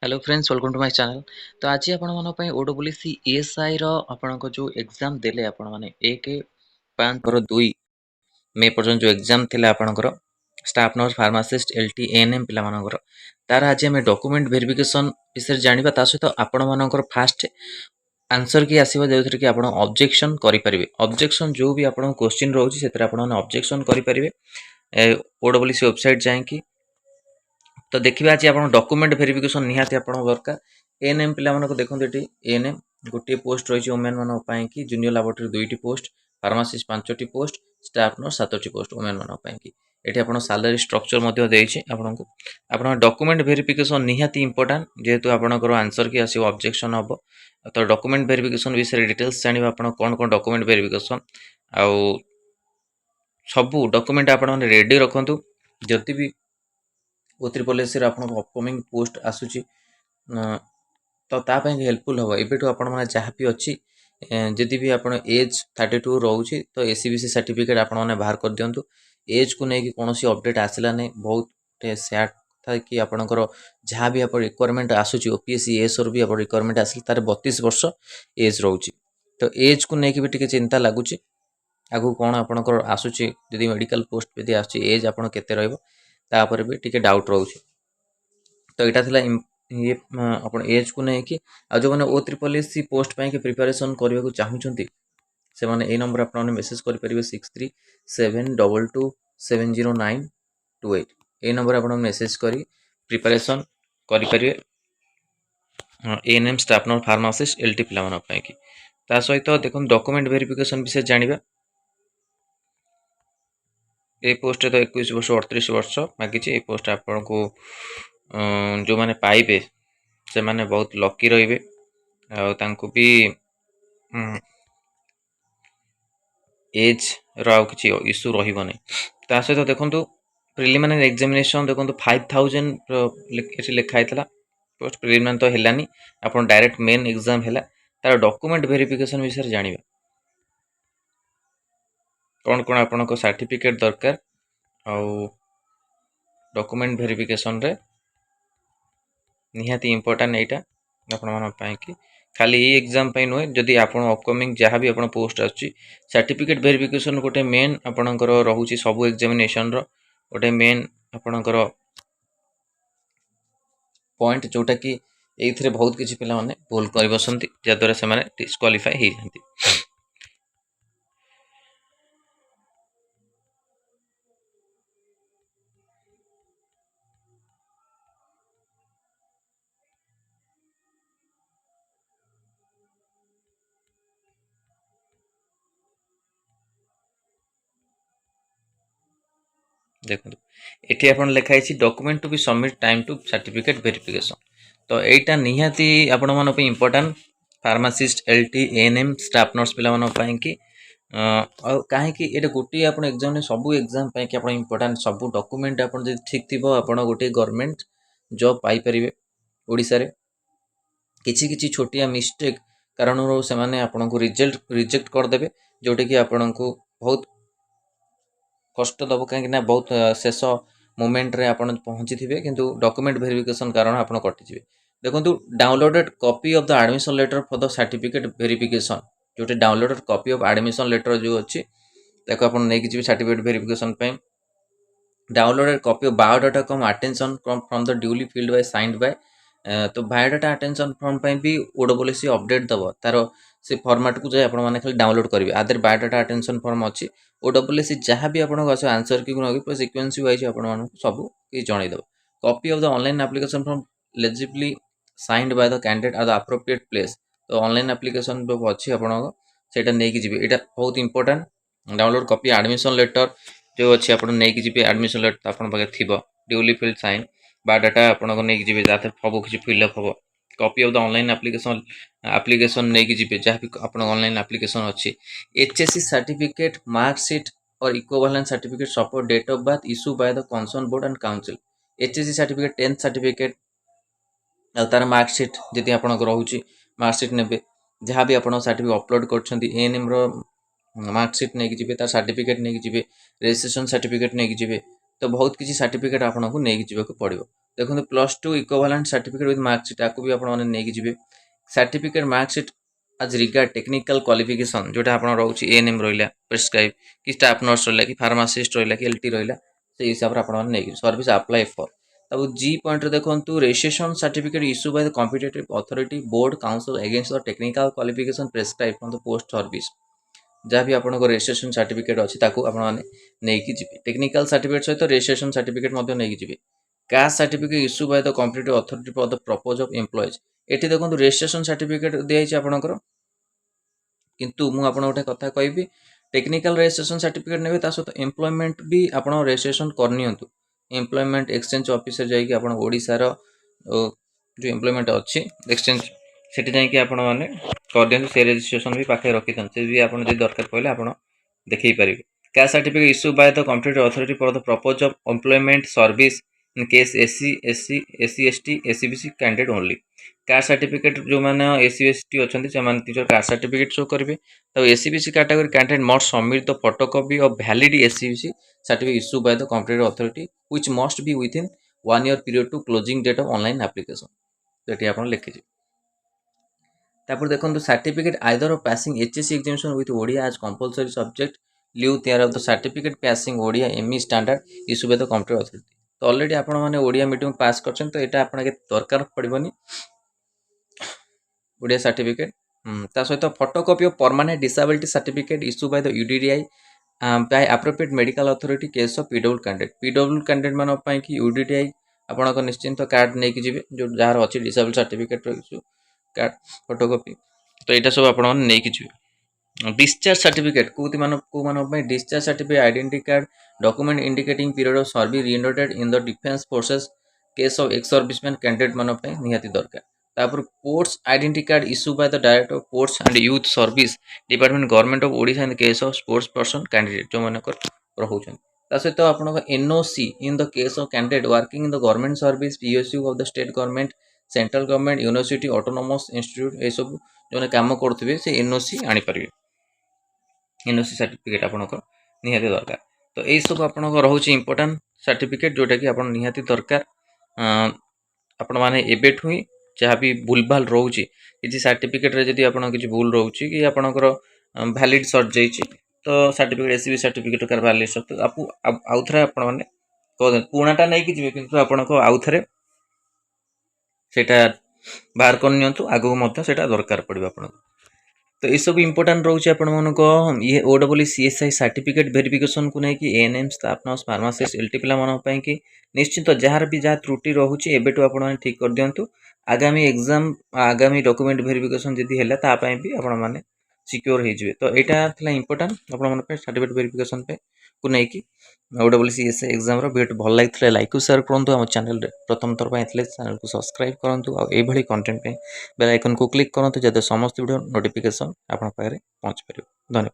Hello friends welcome to my channel. तो आज आपण मन पई ओडब्ल्यूसी एएसआई रो आपनको जो एग्जाम देले आपण माने 1/5 मे पर्यंत जो एग्जाम थिला आपणकर staff nurse pharmacist LT ANM पिला मानकर तार आज हम डॉक्यूमेंट वेरिफिकेशन विषय जानिबा ता सहित आपण मानकर फास्ट आंसर की आसीबा जेउथरे कि आपण ऑब्जेक्शन करि परिबे। ऑब्जेक्शन जो भी आपण क्वेश्चन रहउची सेतरे आपण ऑब्जेक्शन करि परिबे ओडब्ल्यूसी वेबसाइट जाय कि तो देखिए आज आप डॉक्यूमेंट वेरिफिकेशन निहाती आप दरकार एएनएम पिला देखते ये एएनएम गोटे पोस्ट रही वोमेन मान कि जूनियर लैबोरेटरी 2टी पोस्ट फार्मासिस्ट 5टी पोस्ट स्टाफ नर्स 7टी पोस्ट वोमेन मान कि ये आप सालारी स्ट्रक्चर आपको आप डॉक्यूमेंट वेरिफिकेशन निहाती इंपोर्टाट जेहेतु आपंकर आंसर की आसो ऑब्जेक्शन हम तो डॉक्यूमेंट वेरिफिकेशन विषय डिटेल्स जाना आप कौन कौन डॉक्यूमेंट वेरिफिकेशन आउ सबू डॉक्यूमेंट आप रेडी रखु जदि भी O3 आपको अपकमिंग पोस्ट आसूची तो तापाई हेल्पफुल हम एबेठू आपण मैंने जहाँ भी अच्छी जदि भी आप एज 32 रोचे तो एसीबीसी सर्टिफिकेट आपण मैंने बाहर कर दिंतु एज को लेकिन कौन अपडेट आसला नहीं बहुत सैड था कि आपंकर जहाँ भी आप रिक्वायरमेंट आसूची ओपीएससी एसर भी आप रिक्वायरमेंट आस तार 32 वर्ष एज रोचे तो एज को लेकिन भी चिंता लगुच आगु कौन आपंकर आसूची जदि मेडिकल पोस्ट यदि आज आप तापर भी टी डाउट रोचे तो यहाँ ये आप एज को लेकिन आ जो मैंने O3 पोस्ट पाई प्रिपरेशन करने को चाहूँगी से मैंने ये नंबर आप मेसेज करेंगे 6372270928 ये नंबर आप मेसेज कर प्रिपरेशन करेंगे ANM staff nurse pharmacist LT पिला कि ता सहित देखो डॉक्यूमेंट वेरिफिकेशन विषय जाना ये पोस्ट तो 21 वर्ष 38 वर्ष मागिचे पोस्ट आपन को जो मैंने पाइबे से माने बहुत लकी रहिबे तांको भी एज राव किछि इश्यू रहिबो नै ता सहित देखंतु प्रिलिमिनरी एग्जामिनेशन देखंतु 5000 एठी लिखा हैतला पोस्ट प्रिलिमिनरी तो हेलानी आपन डायरेक्ट मेन एग्जाम हेला तार डॉक्यूमेंट वेरिफिकेशन विषय जानिबा कौन कौन आपन को सर्टिफिकेट दरकार आउ डॉक्यूमेंट वेरिफिकेशन रे निहाती इंपोर्टेंट एटा आपण मन पई कि खाली ये एग्जाम पई नुहे जदि आपण अपकमिंग जहाँ भी आपण पोस्ट आछि सर्टिफिकेट वेरिफिकेशन गोटे मेन आपणकर रहउछि सब एग्जामिनेशन रो गोटे मेन आपणकर पॉइंट जोटा कि एथिरे बहुत किछि पिला माने भूल करि बसंती जद्वारा से माने डिस्क्वालीफाई हे जंती देखो ये आप लिखाई document to be submit time to certificate verification तो यहाँ निहाती आपण मन important pharmacist LT ANM staff nurse पिला कि कहीं ये गोटे आप एग्जाम सब एग्जाम कि आप इंपोर्टाट सब डॉक्यूमेंट आप ठीक थी आप गोटे गवर्नमेंट जॉब पाइपर ओडिशा रे किछि किछि छोटिया मिस्टेक कारण से माने आपन को रिजेक्ट करदे जोटे कि आपन को बहुत कष्ट दब कहीं बहुत शेष मोमेंट रे आपन पहुँची थे किंतु डॉक्यूमेंट वेरिफिकेशन कारण आपन कटिजे देखो downloaded copy of the admission letter for the certificate verification जो downloaded copy of admission letter जो अच्छी ताको आपन नहीं कि सर्टिफिकेट वेरिफिकेशन पे downloaded copy of biodata cum attention from the duly filled by signed by तो बायोडाटा अटेंशन फॉर्म पे भी ओडब्ल्यूसी अपडेट दब तार से फॉर्मेट को जाए आपने खाली डाउनलोड करेंगे आधर बायोडाटा अटेंशन फॉर्म अच्छी ओडब्ल्यूसी जहाँ भी आपको आस आंसर की पूरा सिक्वेन्स वाइज आप सब जनईदेव copy of the online application form legibly signed by the candidate are the appropriate place तो ऑनलाइन एप्लिकेशन जो अच्छी आपको सेटा नहीं जी यहाँ बहुत important download copy admission letter जो अच्छी आप नहीं एडमिशन लेटर आप थी ड्यूली फिल्ड साइन बायोडाटा आपको नहीं जी जहाँ सब किसी फिलअप हम copy of the online application नहीं जी जहाँ भी आप ऑनलाइन एप्लिकेशन अच्छी एचएससी सर्टिफिकेट मार्कशीट और equivalent certificate support date of birth issue by the concern board and council HSC certificate 10th certificate तार मार्कशीट जदि आप रोचे मार्कशीट ने जहाँ भी आप सर्टिफिकेट अपलोड कर एएनएम मार्कशीट नहीं जी तार सर्टिफिकेट नहीं जी रजिस्ट्रेशन सर्टिफिकेट नहीं जी तो बहुत किसी सर्टिफिकेट आपको नहीं जावाक पड़ो देखो +2 इक्विवेलेंट सर्टिफिकेट विथ मार्कशीट आपको भी आपण माने नेकी जिवे सर्टिफिकेट मार्कशीट आज रिगार्ड टेक्निकल क्वालिफिकेशन जोटा आपण रहउची एएनएम रहिला प्रिस्क्राइब कि स्टाफ नर्स रहिला कि फार्मासिस्ट रहिला कि एलटी रहिला से हिसाब रे आपण माने नेकी सर्विस अप्लाई फॉर तब जी पॉइंट रे देखंतु registration certificate issue by the competitive authority board council against the technical qualification prescribe from the post service जहाँ भी आपन रजिस्ट्रेशन सर्टिफिकेट अच्छी आपण मैंने नहीं जी टेक्निकल सर्टिफिकेट सहित रजिस्ट्रेशन सर्टिफिकेट नहीं जी caste certificate issue by the competitive authority for the purpose of employees एटी देखो रजिस्ट्रेशन सर्टिफिकेट दिखाई आपंकर किंतु मु आपन गोटे कथा कहबी टेक्निकल रजिस्ट्रेशन सर्टिफिकेट नेबे ता सहित एम्प्लॉयमेंट भी आपण रजिस्ट्रेशन करनियंतु एम्प्लॉयमेंट एक्सचेंज ऑफिसर जाइए आपण ओडिसा रो जो एम्प्लॉयमेंट अच्छी एक्सचेंज सेठी जाइए आपण माने कर दियंतु से रजिस्ट्रेशन भी पाखे रखि दियंतु से भी आपण जे दरकार पड़ले आपण देखै परिबे caste certificate issue by the competitive authority for the purpose of employment service in case SC ST SCBC candidate only caste certificate जो मैंने एससी एसटी अच्छा से निजर कास्ट सर्टिफिकेट शो करेंगे तो SCBC category candidate must submit the photocopy of valid SCBC certificate issue by the competitive authority which must be within 1 year period to closing date of online application ये आप लिखिए तापर देखो certificate either of passing HSC examination with Odia as compulsory subject leave there of the certificate passing Odia ME standard issue by the competitive authority तो already आपण माने Odia medium पास करछन तो एटा आपण के दरकार पड़िबनी ओडिया सर्टिफिकेट ता सहित photocopy of permanent disability certificate issue by the UDDI by appropriate medical authority case of PW candidate मान पई कि यूडीडीआई आपण निश्चिंत कार्ड नहीं कि जो जार अच्छी disable certificate issue card photocopy तो यहाँ सब आपण नहीं कि डिस्चार्ज सर्टिफिकेट को discharge certificate identity card document indicating period of service rendered in the defence forces case of ex serviceman candidate मान निहाती दरकार तापर sports identity card issue by the director of sports and youth service department government of Odisha in case of sports person candidate जो मानकर रहउछन ता सहित आपन NOC in the case of candidate working in the government service PSU of the state government central government university autonomous institute ए सब जो काम करथिबे से एनओसी आनी परिबे एनओसी सर्टिफिकेट आपनकर निहाती दरकार तो यही सब आपनकर रहउछि इंपोर्टेंट सर्टिफिकेट जोटा कि आपन निहाती दरकार आपण माने एबेठु ही जहाँ भी भूलभाल रोचे किसी सर्टिफिकेट रे जदि आपण किसी भूल रोचे कि आपणकर वैलिड सर जाइए तो certificate SCB certificate car valid sir तो आपको आउ थे आपण मैंने कह पुराणाटा नहीं कि किंतु आपण को आउ थे सेटा बाहर कर आगू से दरकार पड़ो आप तो ये सब इंपोर्टेंट रोचे आपण ये OSSI सर्टिफिकेट वेरिफिकेशन को नहीं कि ANM staff nurse pharmacist LT पिला मन कि निश्चित जार भी जहाँ त्रुटि रोचे एबेटू आपण ठीक कर दिंतु आगामी एग्जाम आगामी डॉक्यूमेंट वेरिफिकेशन जदि है तापाई भी आपण मैंने सिक्योर हो तो यहाँ इंपोर्टेंट आपण सर्टिफिकेट वेरिफिकेशन पे को नहीं कि OSSI एग्जाम भिडियो भल लगी लाइक शेयर करूँ आम चैनल प्रथम थर पर चैनल को सब्सक्राइब करूँ और ये कंटेंट बेल आइकन को क्लिक करूँ जब समस्त वीडियो नोटिफिकेशन आप पहुँच पार धन्यवाद।